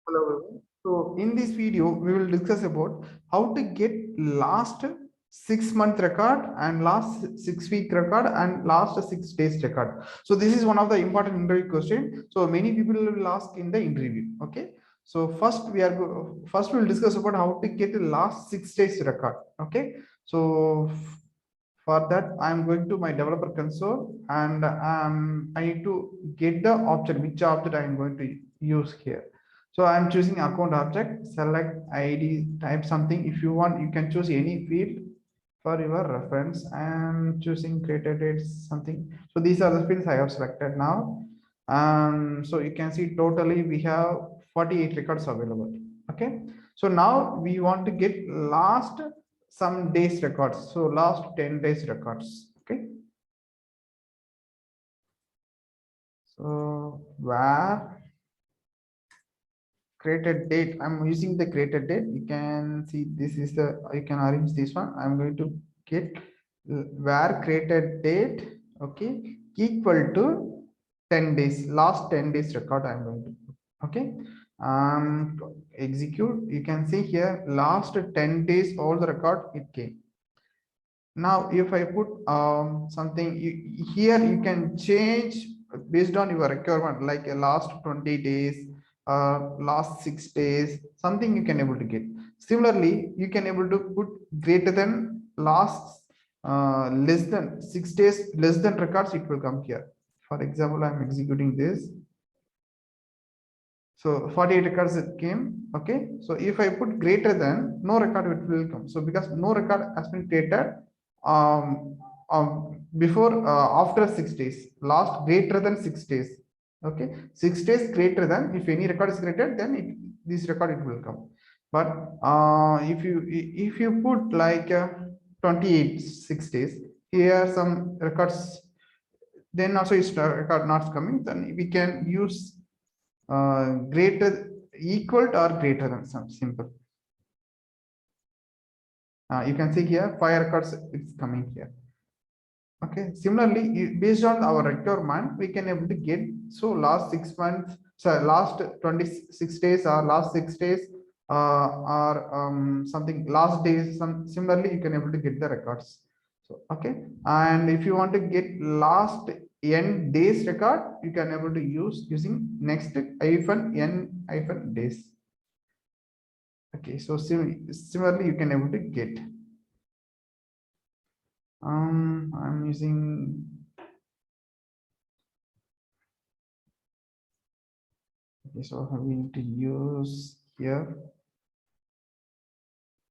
Hello everyone. So in this video, we will discuss about how to get last 6 month record and last 6 week record and last 6 days record. So this is one of the important interview question. So many people will ask in the interview. Okay. So first we will discuss about how to get the last 6 days record. Okay. So for that, I am going to my developer console and I need to get the object, which object I am going to use here. So I'm choosing account object, select ID, type something. If you want, you can choose any field for your reference. I'm choosing created dates something. So these are the fields I have selected now. So you can see totally we have 48 records available. Okay. So now we want to get last some days records. So last 10 days records. Okay. So where created date, I'm using the created date. You can see this is the, you can arrange this one. I'm going to get where created date, okay, equal to 10 days, last 10 days record I'm going to put. Okay. Execute. You can see here last 10 days all the record it came. Now if I put something here, you can change based on your requirement, like a last 20 days, last 6 days, something you can able to get. Similarly, you can able to put greater than last less than 6 days less than records, it will come here. For example, I'm executing this. So 48 records it came. Okay. So if I put greater than, no record it will come. So because no record has been created before after 6 days, last greater than 6 days. Okay. 6 days greater than, if any record is created, then this record it will come. But if you put like 28 6 days, here some records, then also it's record not coming, then we can use greater, equal to or greater than, some simple. You can see here 5 records it's coming here. Okay. Similarly, based on our requirement, we can able to get, so last 6 months, so last 26 days or last 6 days, or something last days, some similarly you can able to get the records. So okay. And if you want to get last n days record, you can able to use using next -n days. Okay. So similarly you can able to get. I'm using, okay, so we need to use here.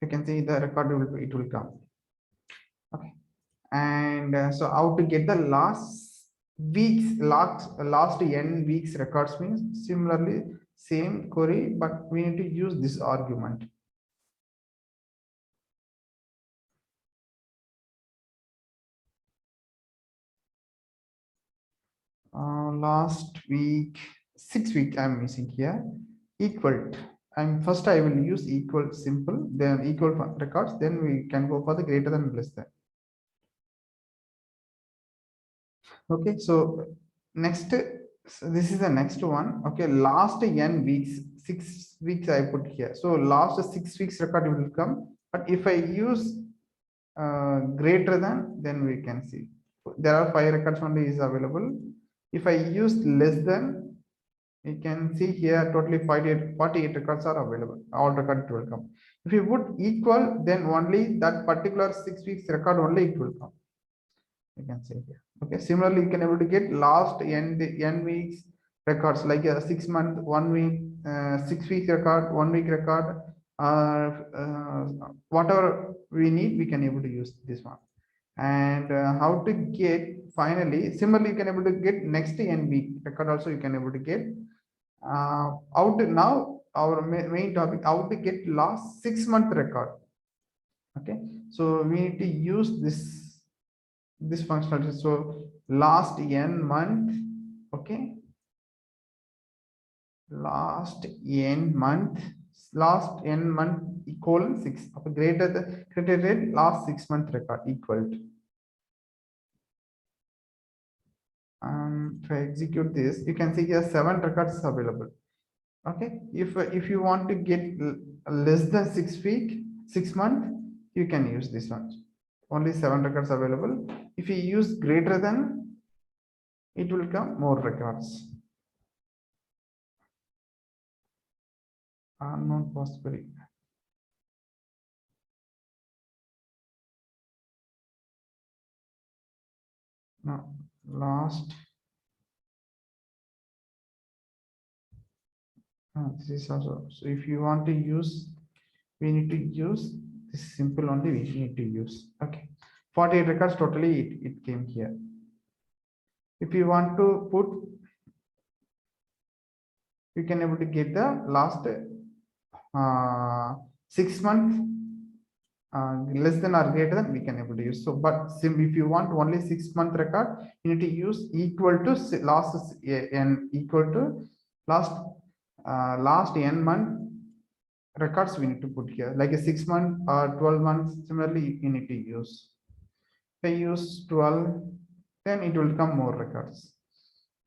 You can see the record it will come. Okay. And so how to get the last weeks, last n weeks records means similarly same query, but we need to use this argument. Last week, 6 week I'm using here, equal to, and first I will use equal simple, then equal records, then we can go for the greater than less than. Okay. So next, so this is the next one. Okay. Last n weeks, 6 weeks I put here. So last 6 weeks record will come. But if I use greater than, then we can see there are 5 records only is available. If I use less than, you can see here totally 48 records are available. All records will come. If you put equal, then only that particular 6 weeks record only it will come. You can say here. Okay. Similarly, you can able to get last n weeks records, like a 6 month, 1 week, 6 week record, 1 week record, whatever we need, we can able to use this one. And how to get finally, similarly, you can able to get next n week record also you can able to get. Out now our main topic, how to get last 6 month record. Okay. So we need to use this functionality. So last n month, okay, last n month colon 6, greater than last 6 month record equal to. If I execute this, you can see here 7 records available. Okay, if you want to get less than 6 week 6 month, you can use this one. Only 7 records available. If you use greater than, it will come more records. Not possible. No, last. This is also, so if you want to use, we need to use this simple only, we need to use. Okay, 48 records totally, it came here. If you want to put, you can able to get the last 6 months less than or greater than, we can able to use. So but if you want only 6 month record, you need to use equal to last n equal to last n month records we need to put here, like a 6 month or 12 months. Similarly, you need to use, if I use 12, then it will come more records.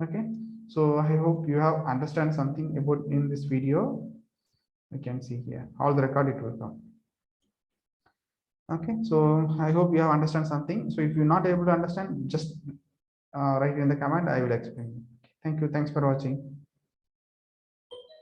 Okay, so I hope you have understand something about in this video. You can see here all the record it will come. Okay, so I hope you have understand something. So if you're not able to understand, just write in the comment, I will explain. Thank you, thanks for watching.